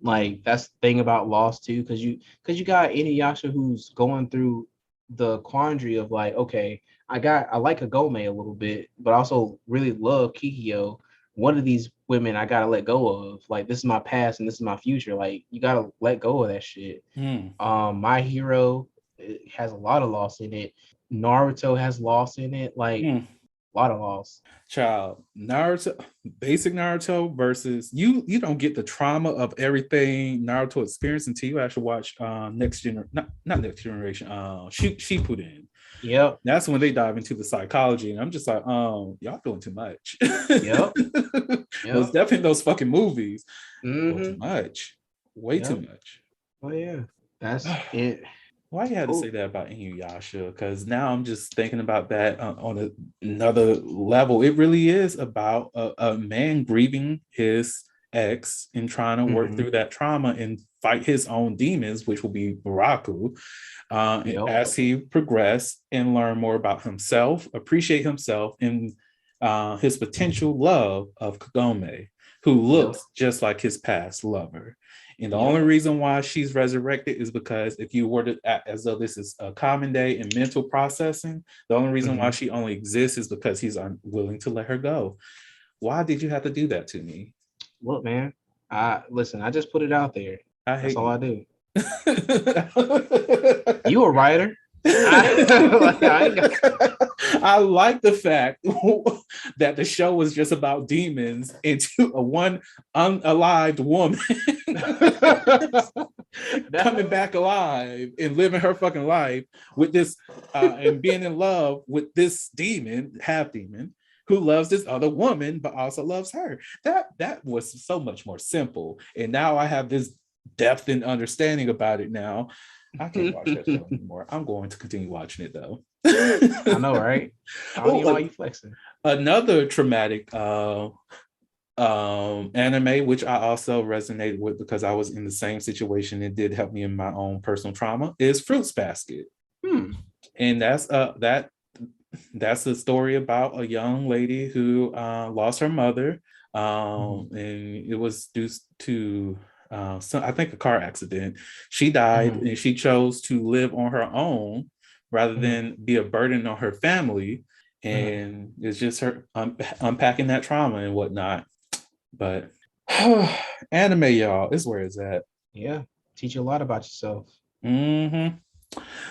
Like, that's the thing about Lost too, because you got Inuyasha who's going through the quandary of like, okay, I like Kagome a little bit, but I also really love Kikyo. One of these women I gotta let go of. Like, this is my past and this is my future. Like, you gotta let go of that shit. My Hero, it has a lot of loss in it. Naruto has loss in it. Like, a lot of loss. Child, Naruto, basic Naruto versus you don't get the trauma of everything Naruto experienced until you actually watch not Next Generation, Shippuden. Yep. That's when they dive into the psychology, and I'm just like, y'all doing too much. Yep. Those definitely those fucking movies. Too much. Way too much. Oh yeah. That's it. Why you had to say that about Inuyasha? Because now I'm just thinking about that on another level. It really is about a man grieving his ex and trying to work through that trauma and fight his own demons, which will be Baraku, as he progressed and learn more about himself, appreciate himself, and his potential love of Kagome, who looks just like his past lover. And the only reason why she's resurrected is because if you were to act as though this is a common day in mental processing, the only reason why she only exists is because he's unwilling to let her go. Why did you have to do that to me? Look, man, listen, I just put it out there. That's all I do. You a writer? I like the fact that the show was just about demons into a one unalived woman coming back alive and living her fucking life with this and being in love with this half demon who loves this other woman but also loves her. That was so much more simple, and now I have this depth and understanding about it now. I can't watch that show anymore. I'm going to continue watching it though. I know, right? I don't even know why you flexing. Another traumatic anime, which I also resonated with because I was in the same situation. It did help me in my own personal trauma, is Fruits Basket. And that's the story about a young lady who lost her mother, and it was due to I think a car accident. She died and she chose to live on her own rather than be a burden on her family. And it's just her unpacking that trauma and whatnot. But anime, y'all, is where it's at. Yeah, teach you a lot about yourself.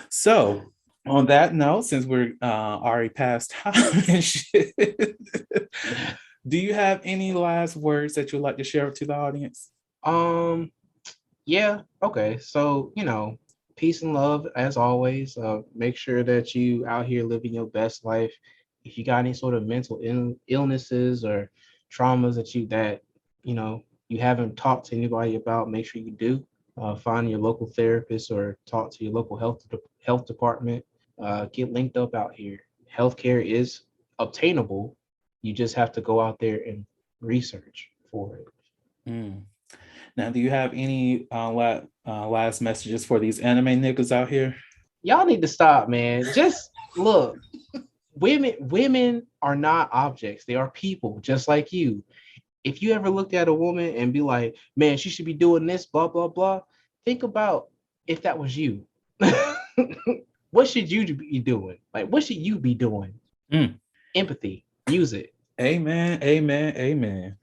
So on that note, since we're already past time and shit, do you have any last words that you'd like to share to the audience? Yeah, okay. So, peace and love as always. Make sure that you out here living your best life. if you got any sort of mental illnesses or traumas that you haven't talked to anybody about, make sure you do. Find your local therapist or talk to your local health department. Get linked up out here. Healthcare is obtainable. You just have to go out there and research for it. Now, do you have any last messages for these anime niggas out here? Y'all need to stop, man. Just look, women are not objects. They are people just like you. If you ever looked at a woman and be like, man, she should be doing this, blah, blah, blah. Think about if that was you. What should you be doing? Like, what should you be doing? Empathy. Use it. Amen.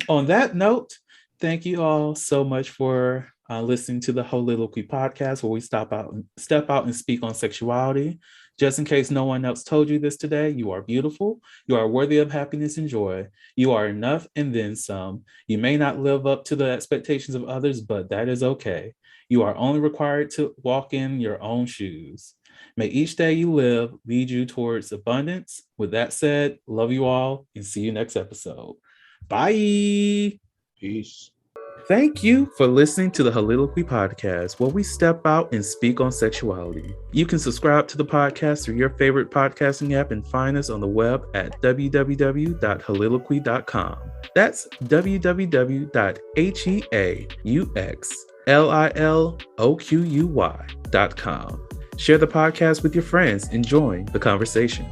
On that note, thank you all so much for listening to the Holiloquy podcast, where we step out and speak on sexuality. Just in case no one else told you this today, you are beautiful. You are worthy of happiness and joy. You are enough and then some. You may not live up to the expectations of others, but that is okay. You are only required to walk in your own shoes. May each day you live lead you towards abundance. With that said, love you all and see you next episode. Bye. Peace. Thank you for listening to the Holiloquy podcast, where we step out and speak on sexuality. You can subscribe to the podcast through your favorite podcasting app and find us on the web at www.holiloquy.com. That's www.heauxliloquy.com. Share the podcast with your friends and join the conversation.